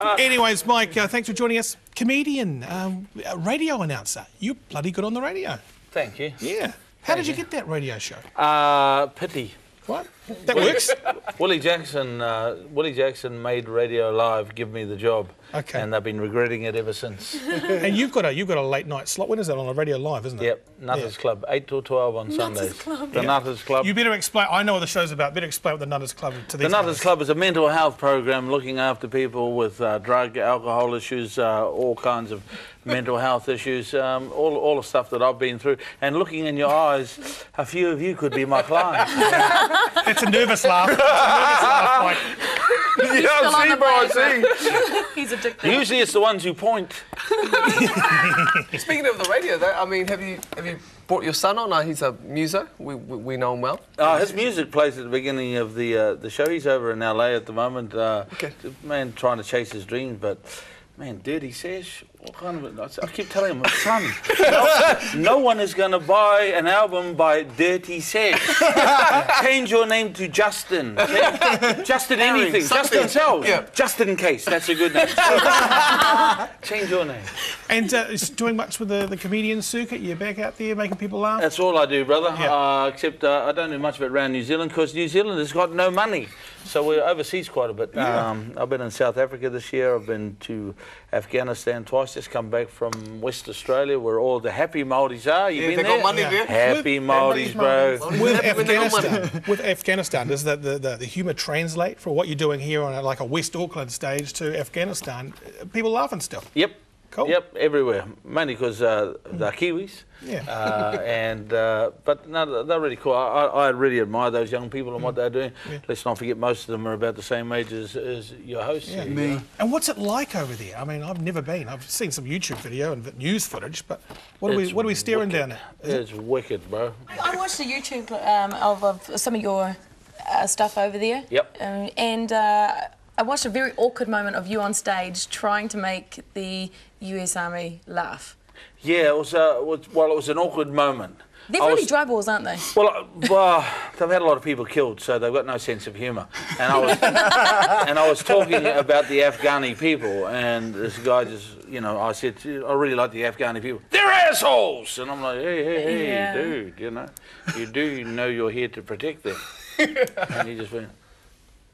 Anyways, Mike, thanks for joining us. Comedian, radio announcer. You're bloody good on the radio. Thank you. Yeah. How did you get that radio show? Pity. What? That works? Willie Jackson made Radio Live give me the job. Okay. And they've been regretting it ever since. And you've got a late night slot. When is that on a Radio Live, isn't it? Yep, Nutters Club, 8 till 12 on Sundays. Club. The Nutters Club. You better explain. I know what the show's about. Better explain what the Nutters Club to these The Nutters Club is a mental health program looking after people with drug, alcohol issues, all kinds of mental health issues, all the stuff that I've been through. And looking in your eyes, a few of you could be my clients. It's a nervous laugh. It's a nervous laugh, Mike. I see. He's addicted. Usually it's the ones who point. Speaking of the radio, though, I mean, have you brought your son on? He's a muso. We know him well. His music plays at the beginning of the show. He's over in LA at the moment. Man, trying to chase his dreams, but man, Dirty Sesh. What kind of? I keep telling him, son, no one is going to buy an album by Dirty Sesh. Change your name to Justin. Justin anything. Justin Sells. Yeah. Just in case. That's a good name. Change your name. And is doing much with the comedian circuit? You're back out there making people laugh? That's all I do, brother. Yeah. Except I don't do much of it around New Zealand because New Zealand has got no money. So we're overseas quite a bit. Yeah. I've been in South Africa this year. I've been to Afghanistan twice. Just come back from West Australia where all the happy Māoris are. You've been there? Got money there. Happy Māoris, bro. With Afghanistan, does the humour translate for what you're doing here on like a West Auckland stage to Afghanistan? People laugh and stuff. Yep. Cool. Yep, everywhere. Mainly because they're Kiwis. Yeah. But no, they're really cool. I really admire those young people and what they're doing. Yeah. Let's not forget most of them are about the same age as your host. Yeah. here, Me. you know? And what's it like over there? I mean, I've never been. I've seen some YouTube video and news footage, but what are we staring down there? It's wicked, bro. I watched the YouTube of some of your stuff over there. Yep. And I watched a very awkward moment of you on stage trying to make the US Army laugh. Yeah, it was an awkward moment. They're really dry balls, aren't they? Well, they've had a lot of people killed, so they've got no sense of humour. And I was talking about the Afghani people, and this guy just, you know, I said, I really like the Afghani people. They're assholes! And I'm like, hey, Yeah. dude, you do know you're here to protect them. And he just went,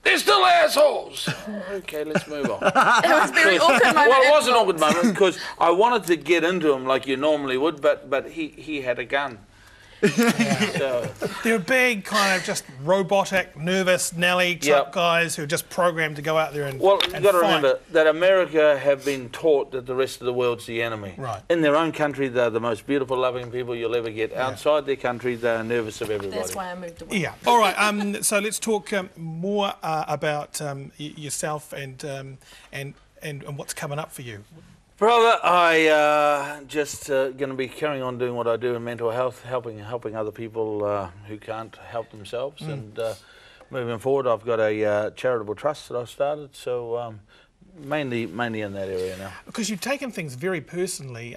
they're still assholes! Okay, let's move on. It was a very awkward moment. Well, it was an awkward moment because I wanted to get into him like you normally would, but he had a gun. So. They're big, kind of just robotic, nervous, Nelly type guys who are just programmed to go out there and Well, you've got to fight. remember that America have been taught that the rest of the world's the enemy. Right. In their own country, they're the most beautiful, loving people you'll ever get. Outside their country, they're nervous of everybody. That's why I moved away. Yeah. All right. So let's talk more about yourself and what's coming up for you. Brother, I just going to be carrying on doing what I do in mental health, helping other people who can't help themselves. And moving forward, I've got a charitable trust that I've started. So mainly in that area now. Because you've taken things very personally,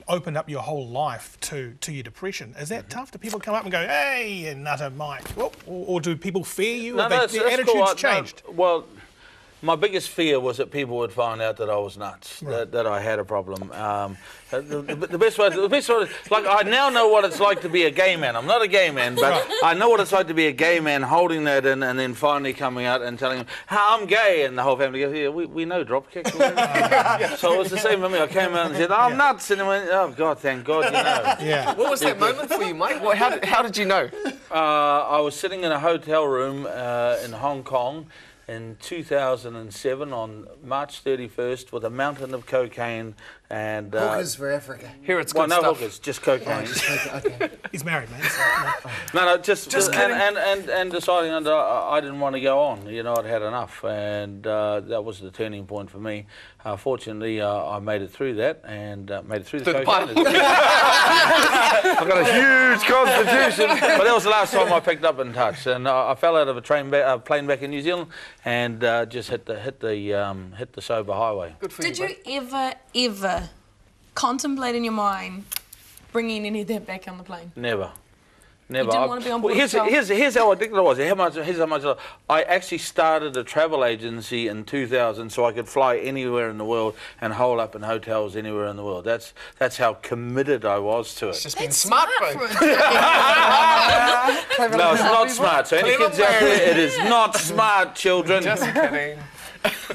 opened up your whole life to your depression. Is that tough? Do people come up and go, hey, Nutter Mike? Or do people fear you? No, Have their attitudes changed? No, well, my biggest fear was that people would find out that I was nuts, Right. that I had a problem. The best way, like I now know what it's like to be a gay man. I'm not a gay man, but I know what it's like to be a gay man holding that in and then finally coming out and telling them, I'm gay, and the whole family goes, yeah, we know Dropkick. So it was the same for me. I came out and said, I'm nuts, and they went, oh God, thank God, you know. Yeah. What was that moment for you, Mike? How did you know? I was sitting in a hotel room in Hong Kong in 2007 on March 31st with a mountain of cocaine and... Hookers for Africa. Here it's well, good no stuff. hookers, just cocaine. Okay. He's married, man. No, just kidding. and deciding that I didn't want to go on. You know, I'd had enough, and that was the turning point for me. Fortunately, I made it through that and made it through the cocaine. I've got a huge constitution, but that was the last time I picked up in touch. And I fell out of a plane back in New Zealand and just hit the sober highway. Good for Did you, you ever contemplate in your mind bringing any of that back on the plane? Never. Never. You didn't want to be on board Here's with here's how addicted I was. Here's how much I actually started a travel agency in 2000 so I could fly anywhere in the world and hole up in hotels anywhere in the world. That's how committed I was to It's it. just been smart, bro. No, it's not smart. So any Clever kids out there, it is not smart, children. Just kidding.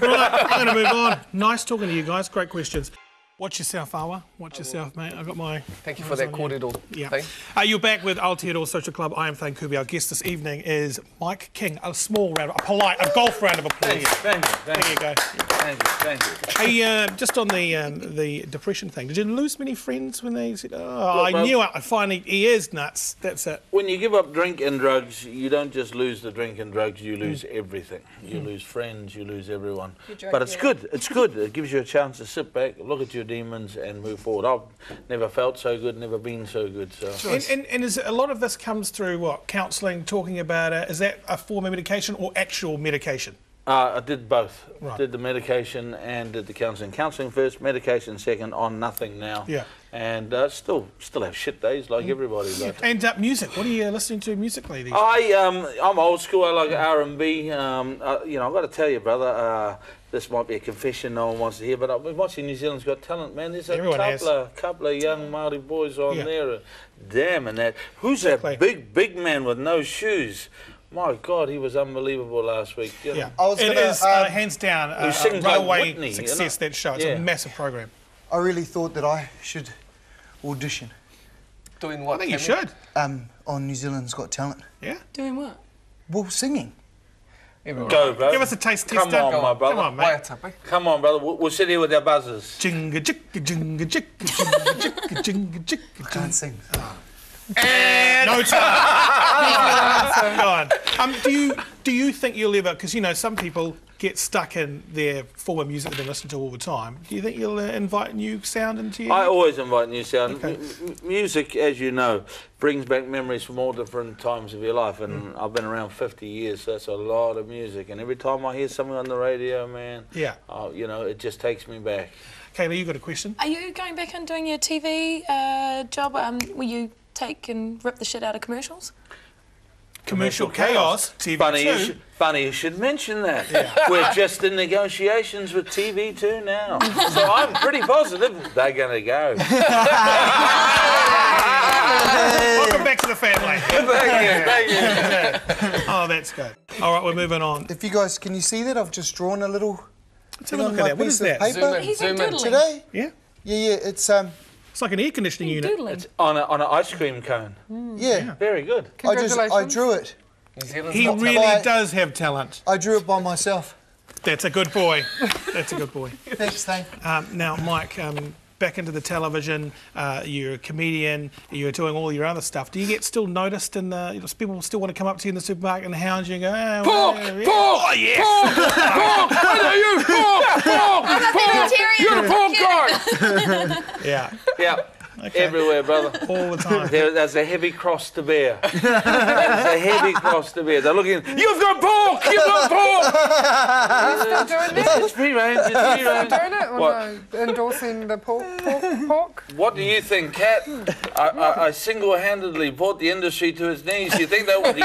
Right, I'm going to move on. Nice talking to you guys. Great questions. Watch yourself, Awa. Watch yourself, mate. I've got my... Thank you for that cordial Yeah. thing. You're back with Aotearoa Social Club. I am Thane Kubi. Our guest this evening is Mike King. A small round, a golf round of applause. Thank you. There you go. Thank you. Hey, just on the depression thing, did you lose many friends when they said, "Oh, Look, I bro, knew it. Finally, he is nuts. That's it." When you give up drink and drugs, you don't just lose the drink and drugs, you lose everything. You lose friends, you lose everyone. But it's good. It's good. It gives you a chance to sit back, look at your demons and move forward. I've never felt so good, never been so good. So. And is a lot of this comes through what? Counselling, talking about it. Is that a form of medication or actual medication? I did both. Right. Did the medication and did the counselling. Counselling first, medication second, on nothing now. Yeah. And still have shit days like everybody. But And music. What are you listening to musically these days? I'm old school. I like R&B. You know, I've got to tell you, brother. This might be a confession no one wants to hear, but I've been watching New Zealand's Got Talent, man. There's a couple of young Māori boys on there. Damn, and that. Who's that big man with no shoes? My God, he was unbelievable last week. You know? Yeah, I was it gonna, is hands down a sings like runaway Whitney, success, that show. It's a massive program. I really thought that I should audition Doing what? I think you Cameron? should. on New Zealand's Got Talent. Yeah? Doing what? Well, singing. Go, bro. Give us a taste Come tester. on, my brother. Come on, mate. Waiata, Come on, brother. We'll sit here with our buzzers. Jinga jicka jinga jicka jinga jicka jinga jicka I can't sing. No time. Go on. Do you think you'll ever? Because you know some people get stuck in their form of music that they listen to all the time. Do you think you'll invite new sound into you? I always invite new sound. Okay. Music, as you know, brings back memories from all different times of your life. And I've been around 50 years, so that's a lot of music. And every time I hear something on the radio, man, Yeah. you know, it just takes me back. Kayla, you got a question? Are you going back and doing your TV job where you take and rip the shit out of commercials? Commercial Chaos, TV2. Funny you should mention that. We're just in negotiations with TV2 now. So I'm pretty positive they're going to go. Welcome back to the family. Thank you. Oh, that's good. All right, we're moving on. If you guys, can you see that? I've just drawn a little Let's thing have a on look at my that. What piece is of that? paper. He's Zoom in. doodling. Today? Yeah? Yeah, it's It's like an air conditioning He's unit. doodling. On an ice cream cone. yeah. Very good. I drew it. New Zealand's He Got really Bye. does have talent. I drew it by myself. That's a good boy. That's a good boy. Thanks, Thane. Now, Mike, back into the television. You're a comedian. You're doing all your other stuff. Do you get still noticed in the? People still want to come up to you in the supermarket and hound you and go, "Oh, Pork! yeah. Pork! Oh, yes. Pork! What are you? Pork! Pork! You're the pork guy! Yeah, Yeah. Okay. Everywhere, brother. all the time. There's a heavy cross to bear. There's a heavy cross to bear. They're looking, you've got pork! You've got pork! Still doing that? It's free range, it's free range. Doing it or What? no? Endorsing the pork? What do you think, Kat? I single-handedly brought the industry to its knees. You think they want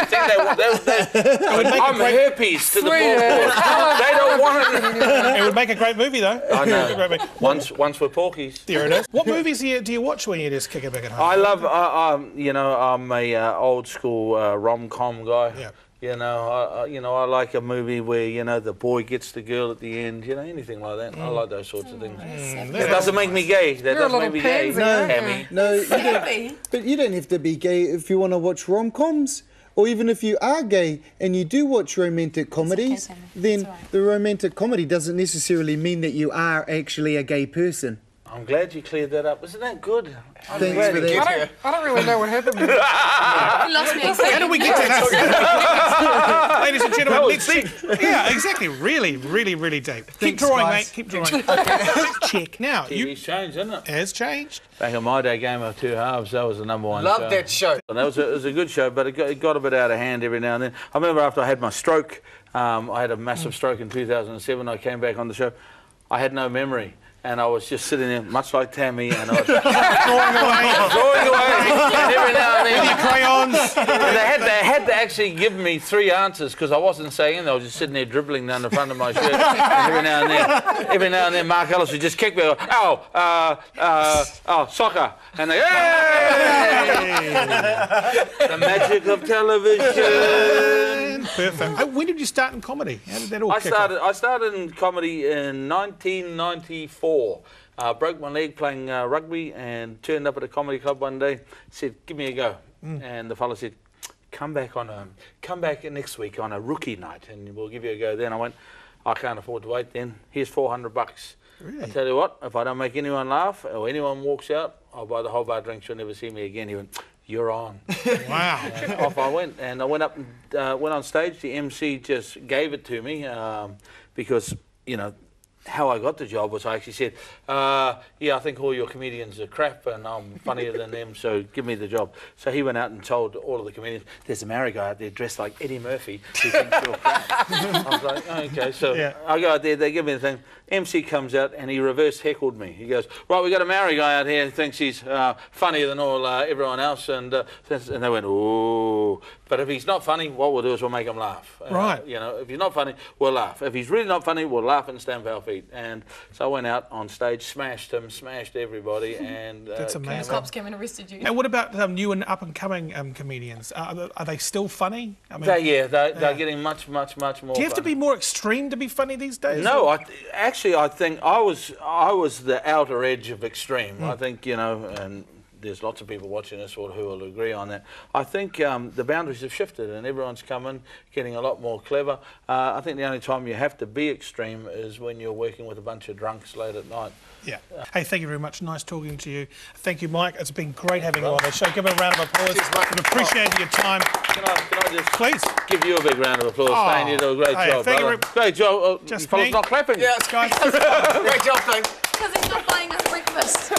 I'm herpes to the pork board. They don't want it. It would make a great movie, though. I know. Great movie. Once for porkies. There it is. What movies do you watch when you just kick it back at home? I love, you know, I'm a old school rom-com guy. Yeah. You know, I like a movie where, you know, the boy gets the girl at the end. You know, anything like that. I like those sorts of things. That doesn't make me gay. That You're a doesn't make me little gay. pansy, aren't you? Hammy. No, you don't, Happy. but you don't have to be gay if you want to watch rom-coms. Or even if you are gay and you do watch romantic comedies, Sammy. then It's all right. the romantic comedy doesn't necessarily mean that you are actually a gay person. I'm glad you cleared that up. Isn't that good? I'm Thanks glad for you that. get I don't really know what happened there. You lost me. How do we get to that? Ladies and gentlemen, That let's was check. Yeah, exactly. Really, really, really deep. Keep Thanks, drawing, guys. mate. Keep drawing. Let's check. Now, you TV's changed, isn't it? has changed. Back in my day, Game of Two Halves, that was the #1 Love show. that show. And it was a good show, but it got a bit out of hand every now and then. I remember after I had my stroke, I had a massive stroke in 2007. I came back on the show. I had no memory. and I was just sitting there, much like Tammy, and I was Drawing away. drawing away. And every now and then, Crayons. they had to actually give me 3 answers because I wasn't saying anything. I was just sitting there dribbling down the front of my shirt. And every now and then, Mark Ellis would just kick me. Oh, soccer, and they, hey! The magic of television. Perfect. When did you start in comedy? How did that all kick off? I started in comedy in 1994. Broke my leg playing rugby and turned up at a comedy club one day. Said, "Give me a go," and the fellow said, come back next week on a rookie night, and we'll give you a go." Then I went, "I can't afford to wait. Then here's $400. Really? I tell you what, if I don't make anyone laugh or anyone walks out, I'll buy the whole bar drinks. You'll never see me again." He went, "You're on." Wow. And off I went, and I went up and went on stage. The MC just gave it to me because, you know, how I got the job was I actually said, "Yeah, I think all your comedians are crap and I'm funnier than them, so give me the job." So he went out and told all of the comedians, "There's a Maori guy out there dressed like Eddie Murphy who thinks you're crap." I was like, "Oh, okay." So Yeah. I go out there, they give me the thing. MC comes out and he reverse heckled me. He goes, "Right, we got a Maori guy out here who thinks he's funnier than all everyone else," and they went, "Ooh." But if he's not funny, what we'll do is we'll make him laugh. Right. You know, if he's not funny, we'll laugh. If he's really not funny, we'll laugh and stamp our feet. And so I went out on stage, smashed him, smashed everybody, and That's came amazing. The cops came and arrested you. And what about new and up-and-coming comedians? Are they still funny? I mean, They're getting much more. do you have to be more extreme to be funny these days? No, I think I was the outer edge of extreme. I think, you know, and there's lots of people watching this who will agree on that. I think the boundaries have shifted and everyone's coming, getting a lot more clever. I think the only time you have to be extreme is when you're working with a bunch of drunks late at night. Yeah. Hey, thank you very much. Nice talking to you. Thank you, Mike. It's been great having you on the show. Give him a round of applause. Cheers, Mike. We've appreciated your time. Can I just Please. give you a big round of applause? Oh, Stan, you do a great hey, job, thank you brother. very- Great job. Just You fellas me? not clapping. Yeah, Guys. great job, thanks. Because he's not buying us breakfast.